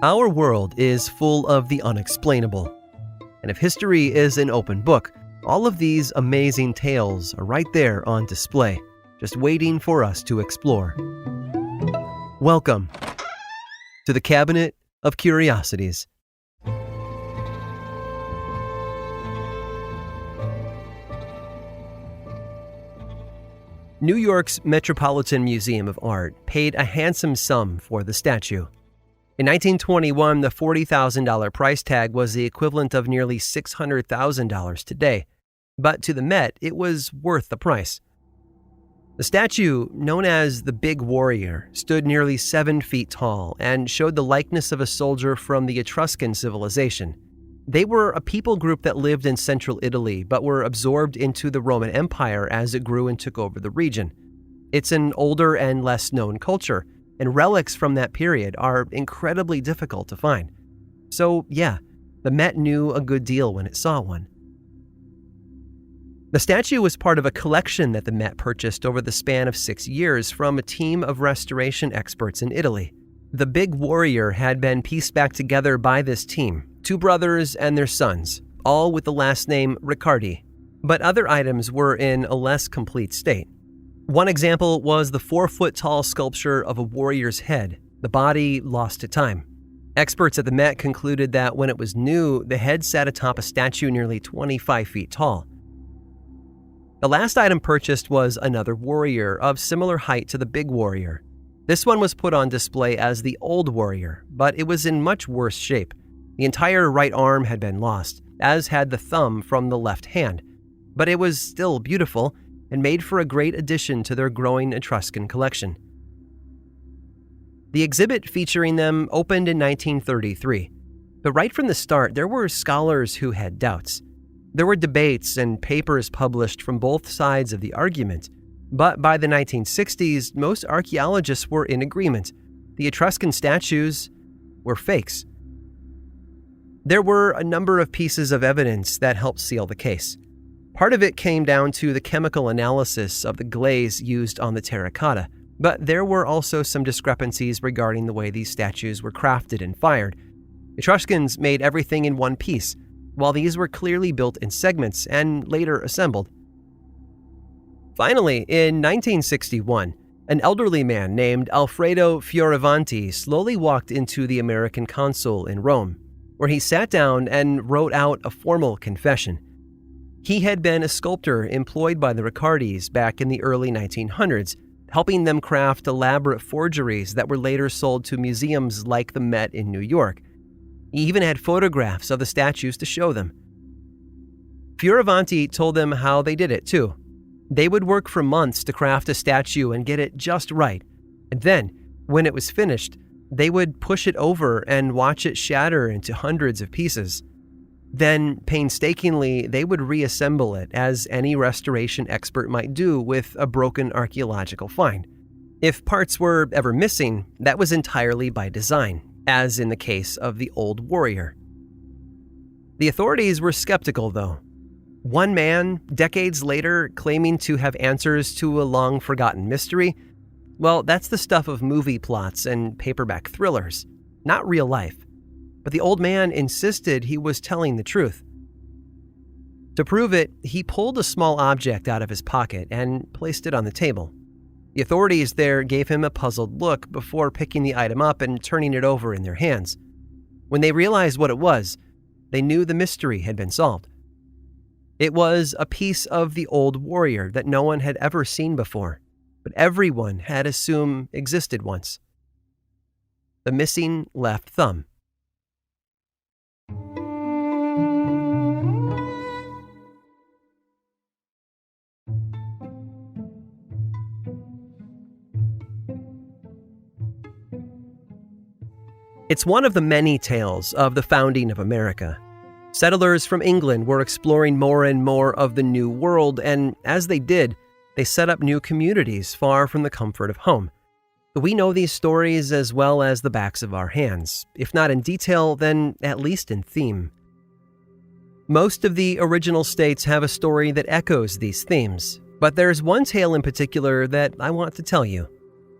Our world is full of the unexplainable. And if history is an open book, all of these amazing tales are right there on display, just waiting for us to explore. Welcome to the Cabinet of Curiosities. New York's Metropolitan Museum of Art paid a handsome sum for the statue. In 1921, the $40,000 price tag was the equivalent of nearly $600,000 today, but to the Met, it was worth the price. The statue, known as the Big Warrior, stood nearly 7 feet tall and showed the likeness of a soldier from the Etruscan civilization. They were a people group that lived in central Italy, but were absorbed into the Roman Empire as it grew and took over the region. It's an older and less known culture, and relics from that period are incredibly difficult to find. So yeah, the Met knew a good deal when it saw one. The statue was part of a collection that the Met purchased over the span of 6 years from a team of restoration experts in Italy. The Big Warrior had been pieced back together by this team, 2 brothers and their sons, all with the last name Riccardi, but other items were in a less complete state. One example was the 4-foot-tall sculpture of a warrior's head, the body lost to time. Experts at the Met concluded that when it was new, the head sat atop a statue nearly 25 feet tall. The last item purchased was another warrior of similar height to the Big Warrior. This one was put on display as the Old Warrior, but it was in much worse shape. The entire right arm had been lost, as had the thumb from the left hand, but it was still beautiful and made for a great addition to their growing Etruscan collection. The exhibit featuring them opened in 1933, but right from the start, there were scholars who had doubts. There were debates and papers published from both sides of the argument, but by the 1960s, most archaeologists were in agreement. The Etruscan statues were fakes. There were a number of pieces of evidence that helped seal the case. Part of it came down to the chemical analysis of the glaze used on the terracotta, but there were also some discrepancies regarding the way these statues were crafted and fired. Etruscans made everything in one piece, while these were clearly built in segments and later assembled. Finally, in 1961, an elderly man named Alfredo Fioravanti slowly walked into the American consul in Rome, where he sat down and wrote out a formal confession. He had been a sculptor employed by the Riccardis back in the early 1900s, helping them craft elaborate forgeries that were later sold to museums like the Met in New York. He even had photographs of the statues to show them. Fioravanti told them how they did it, too. They would work for months to craft a statue and get it just right, and then, when it was finished, they would push it over and watch it shatter into hundreds of pieces. Then, painstakingly, they would reassemble it as any restoration expert might do with a broken archaeological find. If parts were ever missing, that was entirely by design, as in the case of the Old Warrior. The authorities were skeptical, though. One man, decades later, claiming to have answers to a long-forgotten mystery, well, that's the stuff of movie plots and paperback thrillers, not real life. But the old man insisted he was telling the truth. To prove it, he pulled a small object out of his pocket and placed it on the table. The authorities there gave him a puzzled look before picking the item up and turning it over in their hands. When they realized what it was, they knew the mystery had been solved. It was a piece of the Old Warrior that no one had ever seen before, but everyone had assumed existed once. The missing left thumb. It's one of the many tales of the founding of America. Settlers from England were exploring more and more of the New World, and as they did, they set up new communities far from the comfort of home. We know these stories as well as the backs of our hands, if not in detail, then at least in theme. Most of the original states have a story that echoes these themes, but there's one tale in particular that I want to tell you.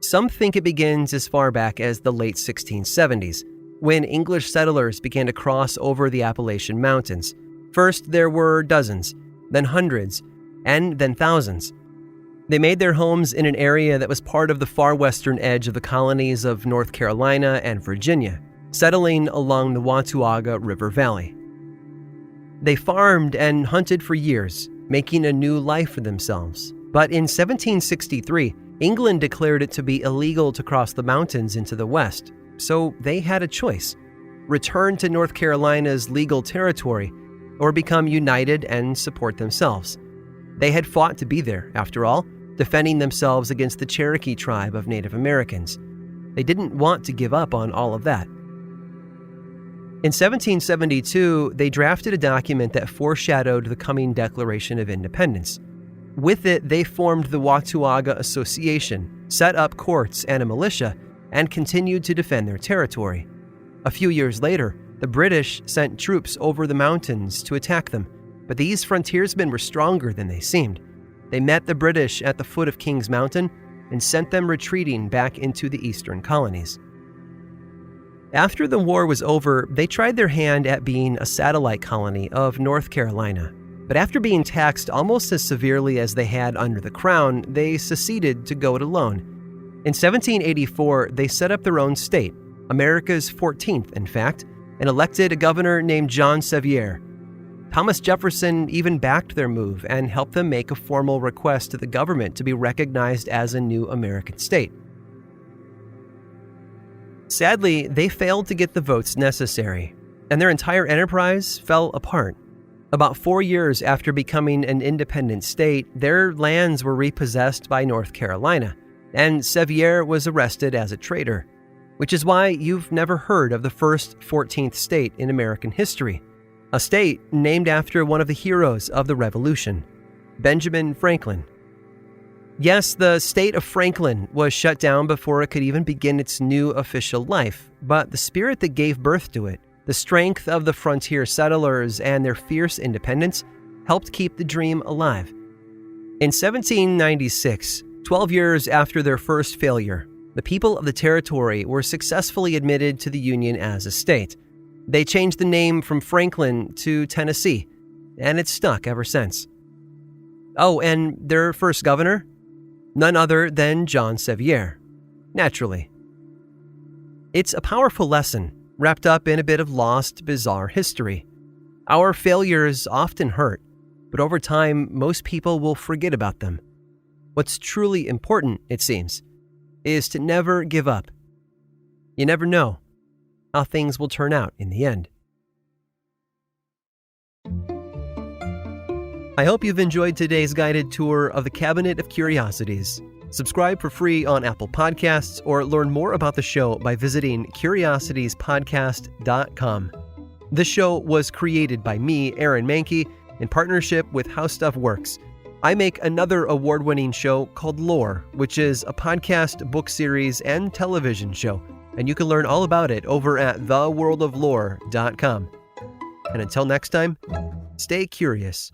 Some think it begins as far back as the late 1670s, when English settlers began to cross over the Appalachian Mountains. First, there were dozens, then hundreds, and then thousands. They made their homes in an area that was part of the far western edge of the colonies of North Carolina and Virginia, settling along the Watauga River Valley. They farmed and hunted for years, making a new life for themselves. But in 1763, England declared it to be illegal to cross the mountains into the west, so they had a choice: return to North Carolina's legal territory or become united and support themselves. They had fought to be there, after all, defending themselves against the Cherokee tribe of Native Americans. They didn't want to give up on all of that. In 1772, they drafted a document that foreshadowed the coming Declaration of Independence. With it, they formed the Watauga Association, set up courts and a militia, and continued to defend their territory. A few years later, the British sent troops over the mountains to attack them, but these frontiersmen were stronger than they seemed. They met the British at the foot of Kings Mountain and sent them retreating back into the eastern colonies. After the war was over, they tried their hand at being a satellite colony of North Carolina. But after being taxed almost as severely as they had under the Crown, they seceded to go it alone. In 1784, they set up their own state, America's 14th, in fact, and elected a governor named John Sevier. Thomas Jefferson even backed their move and helped them make a formal request to the government to be recognized as a new American state. Sadly, they failed to get the votes necessary, and their entire enterprise fell apart. About 4 years after becoming an independent state, their lands were repossessed by North Carolina, and Sevier was arrested as a traitor, which is why you've never heard of the first 14th state in American history, a state named after one of the heroes of the Revolution, Benjamin Franklin. Yes, the state of Franklin was shut down before it could even begin its new official life, but the spirit that gave birth to it, the strength of the frontier settlers and their fierce independence, helped keep the dream alive. In 1796, 12 years after their first failure, the people of the territory were successfully admitted to the Union as a state. They changed the name from Franklin to Tennessee, and it's stuck ever since. Oh, and their first governor? None other than John Sevier, naturally. It's a powerful lesson, wrapped up in a bit of lost, bizarre history. Our failures often hurt, but over time, most people will forget about them. What's truly important, it seems, is to never give up. You never know how things will turn out in the end. I hope you've enjoyed today's guided tour of the Cabinet of Curiosities. Subscribe for free on Apple Podcasts or learn more about the show by visiting curiositiespodcast.com. This show was created by me, Aaron Mahnke, in partnership with How Stuff Works. I make another award-winning show called Lore, which is a podcast, book series, and television show, and you can learn all about it over at theworldoflore.com. And until next time, stay curious.